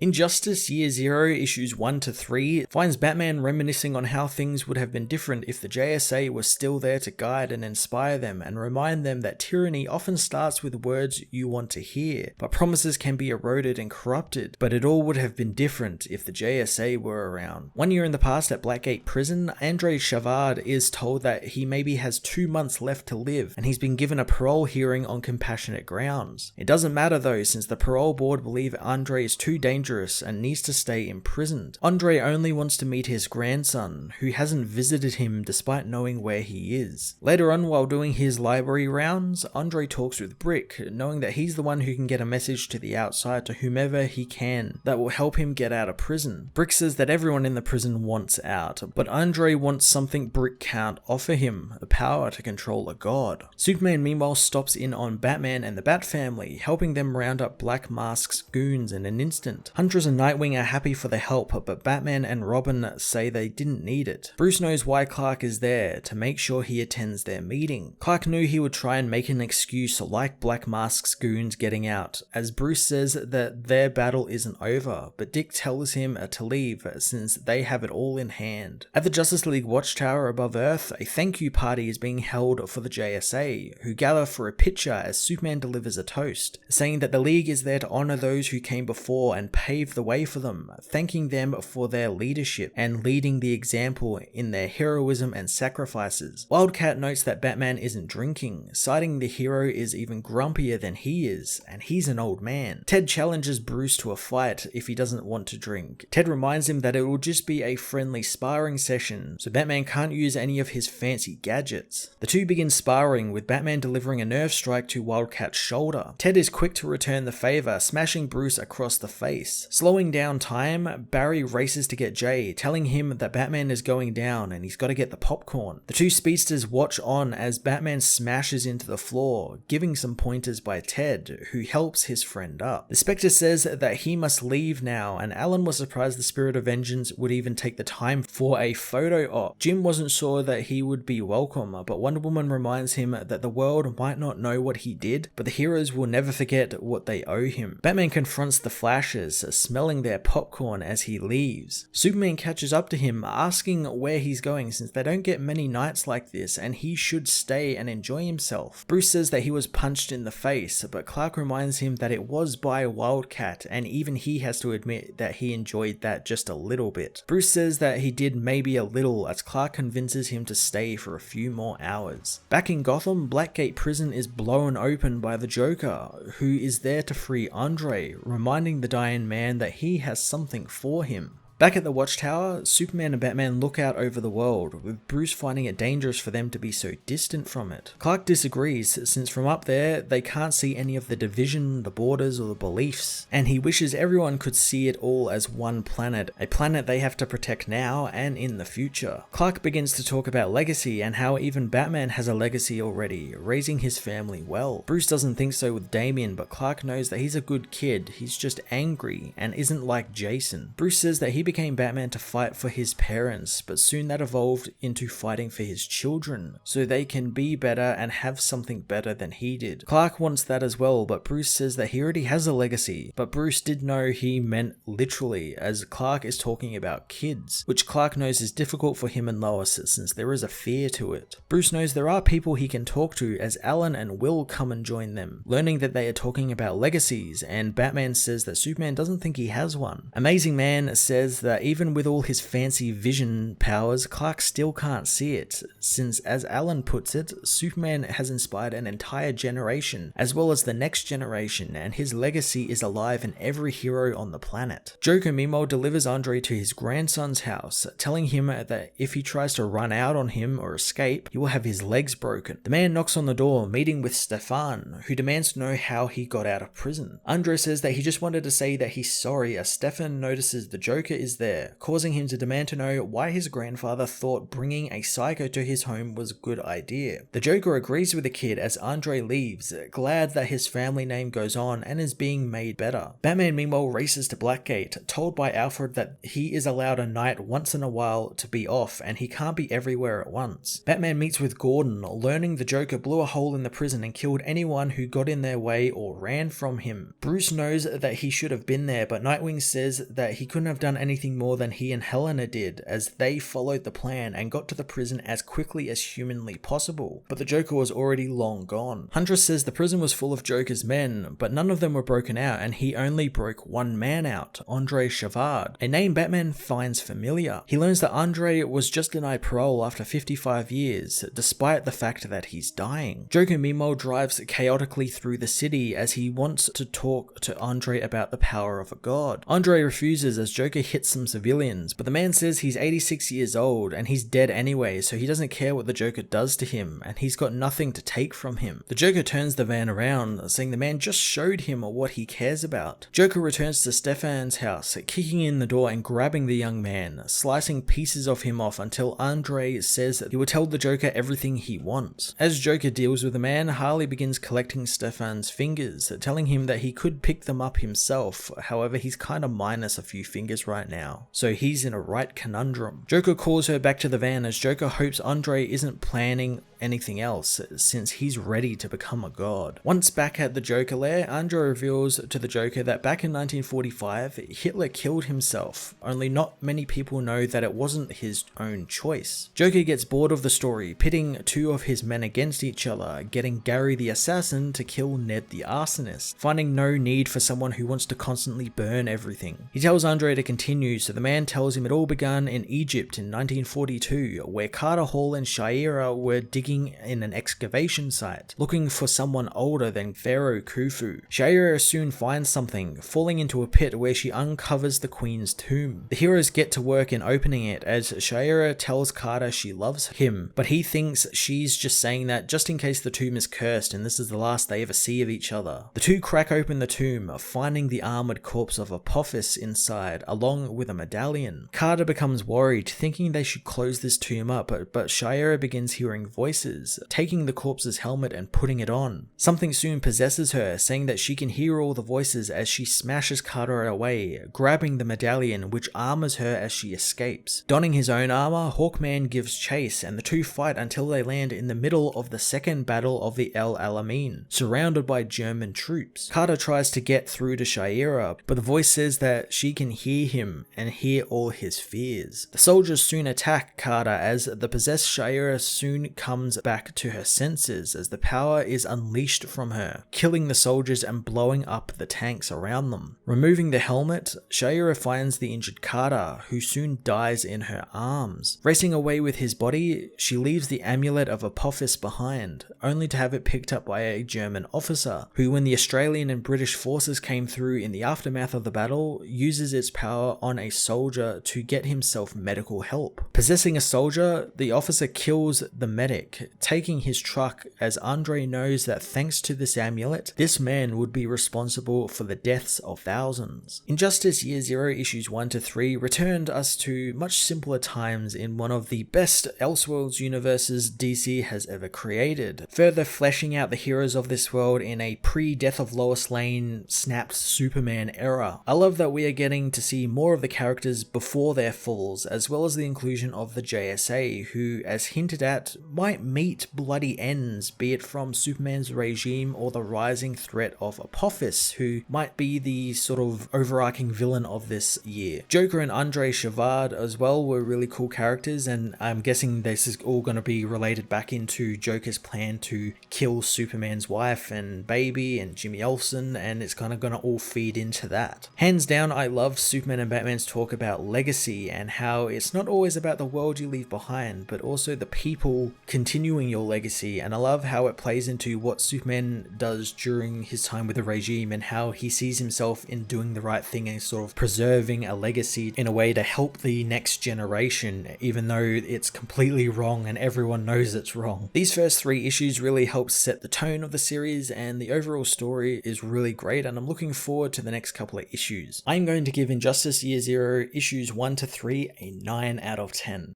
Injustice Year Zero issues 1 to 3 finds Batman reminiscing on how things would have been different if the JSA was still there to guide and inspire them and remind them that tyranny often starts with words you want to hear, but promises can be eroded and corrupted, but it all would have been different if the JSA were around. 1 year in the past at Blackgate Prison, Andre Chavard is told that he maybe has 2 months left to live, and he's been given a parole hearing on compassionate grounds. It doesn't matter though, since the parole board believe Andre is too dangerous and needs to stay imprisoned. Andre only wants to meet his grandson, who hasn't visited him despite knowing where he is. Later on, while doing his library rounds, Andre talks with Brick, knowing that he's the one who can get a message to the outside to whomever he can that will help him get out of prison. Brick says that everyone in the prison wants out, but Andre wants something Brick can't offer him, the power to control a god. Superman meanwhile stops in on Batman and the Bat family, helping them round up Black Mask's goons in an instant. Huntress and Nightwing are happy for the help, but Batman and Robin say they didn't need it. Bruce knows why Clark is there, to make sure he attends their meeting. Clark knew he would try and make an excuse like Black Mask's goons getting out, as Bruce says that their battle isn't over, but Dick tells him to leave since they have it all in hand. At the Justice League Watchtower above Earth, a thank you party is being held for the JSA, who gather for a picture as Superman delivers a toast, saying that the League is there to honor those who came before and pave the way for them, thanking them for their leadership and leading the example in their heroism and sacrifices. Wildcat notes that Batman isn't drinking, citing the hero is even grumpier than he is, and he's an old man. Ted challenges Bruce to a fight if he doesn't want to drink. Ted reminds him that it will just be a friendly sparring session, so Batman can't use any of his fancy gadgets. The two begin sparring, with Batman delivering a nerve strike to Wildcat's shoulder. Ted is quick to return the favor, smashing Bruce across the face. Slowing down time, Barry races to get Jay, telling him that Batman is going down and he's got to get the popcorn. The two speedsters watch on as Batman smashes into the floor, giving some pointers by Ted, who helps his friend up. The Spectre says that he must leave now, and Alan was surprised the Spirit of Vengeance would even take the time for a photo op. Jim wasn't sure that he would be welcome, but Wonder Woman reminds him that the world might not know what he did, but the heroes will never forget what they owe him. Batman confronts the Flashes, smelling their popcorn as he leaves. Superman catches up to him, asking where he's going since they don't get many nights like this and he should stay and enjoy himself. Bruce says that he was punched in the face, but Clark reminds him that it was by Wildcat, and even he has to admit that he enjoyed that just a little bit. Bruce says that he did maybe a little, as Clark convinces him to stay for a few more hours. Back in Gotham, Blackgate Prison is blown open by the Joker, who is there to free Andre, reminding the dying man that he has something for him. Back at the Watchtower, Superman and Batman look out over the world, with Bruce finding it dangerous for them to be so distant from it. Clark disagrees, since from up there, they can't see any of the division, the borders, or the beliefs, and he wishes everyone could see it all as one planet, a planet they have to protect now and in the future. Clark begins to talk about legacy and how even Batman has a legacy already, raising his family well. Bruce doesn't think so with Damian, but Clark knows that he's a good kid, he's just angry, and isn't like Jason. Bruce says that he became Batman to fight for his parents, but soon that evolved into fighting for his children, so they can be better and have something better than he did. Clark wants that as well, but Bruce says that he already has a legacy, but Bruce did know he meant literally, as Clark is talking about kids, which Clark knows is difficult for him and Lois since there is a fear to it. Bruce knows there are people he can talk to, as Alan and Will come and join them, learning that they are talking about legacies, and Batman says that Superman doesn't think he has one. Amazing Man says that even with all his fancy vision powers, Clark still can't see it, since as Alan puts it, Superman has inspired an entire generation, as well as the next generation, and his legacy is alive in every hero on the planet. Joker meanwhile delivers Andre to his grandson's house, telling him that if he tries to run out on him or escape, he will have his legs broken. The man knocks on the door, meeting with Stefan, who demands to know how he got out of prison. Andre says that he just wanted to say that he's sorry, as Stefan notices the Joker is there, causing him to demand to know why his grandfather thought bringing a psycho to his home was a good idea. The Joker agrees with the kid as Andre leaves, glad that his family name goes on and is being made better. Batman meanwhile races to Blackgate, told by Alfred that he is allowed a night once in a while to be off and he can't be everywhere at once. Batman meets with Gordon, learning the Joker blew a hole in the prison and killed anyone who got in their way or ran from him. Bruce knows that he should have been there, but Nightwing says that he couldn't have done anything more than he and Helena did, as they followed the plan and got to the prison as quickly as humanly possible, but the Joker was already long gone. Huntress says the prison was full of Joker's men, but none of them were broken out and he only broke one man out, Andre Chevard, a name Batman finds familiar. He learns that Andre was just denied parole after 55 years, despite the fact that he's dying. Joker meanwhile drives chaotically through the city as he wants to talk to Andre about the power of a god. Andre refuses as Joker hits some civilians, but the man says he's 86 years old and he's dead anyway, so he doesn't care what the Joker does to him and he's got nothing to take from him. The Joker turns the van around, saying the man just showed him what he cares about. Joker returns to Stefan's house, kicking in the door and grabbing the young man, slicing pieces of him off until Andre says that he will tell the Joker everything he wants. As Joker deals with the man, Harley begins collecting Stefan's fingers, telling him that he could pick them up himself, however he's kinda minus a few fingers right now, so he's in a right conundrum. Joker calls her back to the van as Joker hopes Andre isn't planning anything else, since he's ready to become a god. Once back at the Joker lair, Andre reveals to the Joker that back in 1945, Hitler killed himself, only not many people know that it wasn't his own choice. Joker gets bored of the story, pitting two of his men against each other, getting Gary the assassin to kill Ned the arsonist, finding no need for someone who wants to constantly burn everything. He tells Andre to continue, so the man tells him it all began in Egypt in 1942, where Carter Hall and Shaira were digging in an excavation site, looking for someone older than Pharaoh Khufu. Shaira soon finds something, falling into a pit where she uncovers the Queen's tomb. The heroes get to work in opening it as Shaira tells Carter she loves him, but he thinks she's just saying that just in case the tomb is cursed and this is the last they ever see of each other. The two crack open the tomb, finding the armored corpse of Apophis inside, along with a medallion. Carter becomes worried, thinking they should close this tomb up, but Shaira begins hearing voices, taking the corpse's helmet and putting it on. Something soon possesses her, saying that she can hear all the voices as she smashes Carter away, grabbing the medallion which armors her as she escapes. Donning his own armor, Hawkman gives chase and the two fight until they land in the middle of the second battle of the El Alamein, surrounded by German troops. Carter tries to get through to Shaira, but the voice says that she can hear him and hear all his fears. The soldiers soon attack Carter as the possessed Shaira soon comes back to her senses as the power is unleashed from her, killing the soldiers and blowing up the tanks around them. Removing the helmet, Shaira finds the injured Carter, who soon dies in her arms. Racing away with his body, she leaves the amulet of Apophis behind, only to have it picked up by a German officer, who when the Australian and British forces came through in the aftermath of the battle, uses its power on a soldier to get himself medical help. Possessing a soldier, the officer kills the medic, taking his truck as Andre knows that thanks to this amulet, this man would be responsible for the deaths of thousands. Injustice Year Zero issues 1 to 3 returned us to much simpler times in one of the best Elseworlds universes DC has ever created, further fleshing out the heroes of this world in a pre-Death of Lois Lane snapped Superman era. I love that we are getting to see more of the characters before their falls, as well as the inclusion of the JSA, who, as hinted at, might meet bloody ends, be it from Superman's regime or the rising threat of Apophis, who might be the sort of overarching villain of this year. Joker and Andre Chevard as well were really cool characters, and I'm guessing this is all going to be related back into Joker's plan to kill Superman's wife and baby and Jimmy Olsen, and it's kind of going to all feed into that. Hands down, I love Superman and Batman's talk about legacy and how it's not always about the world you leave behind, but also the people continue continuing your legacy, and I love how it plays into what Superman does during his time with the regime and how he sees himself in doing the right thing and sort of preserving a legacy in a way to help the next generation, even though it's completely wrong and everyone knows it's wrong. These first 3 issues really help set the tone of the series, and the overall story is really great, and I'm looking forward to the next couple of issues. I'm going to give Injustice Year Zero issues 1 to 3 a 9 out of 10.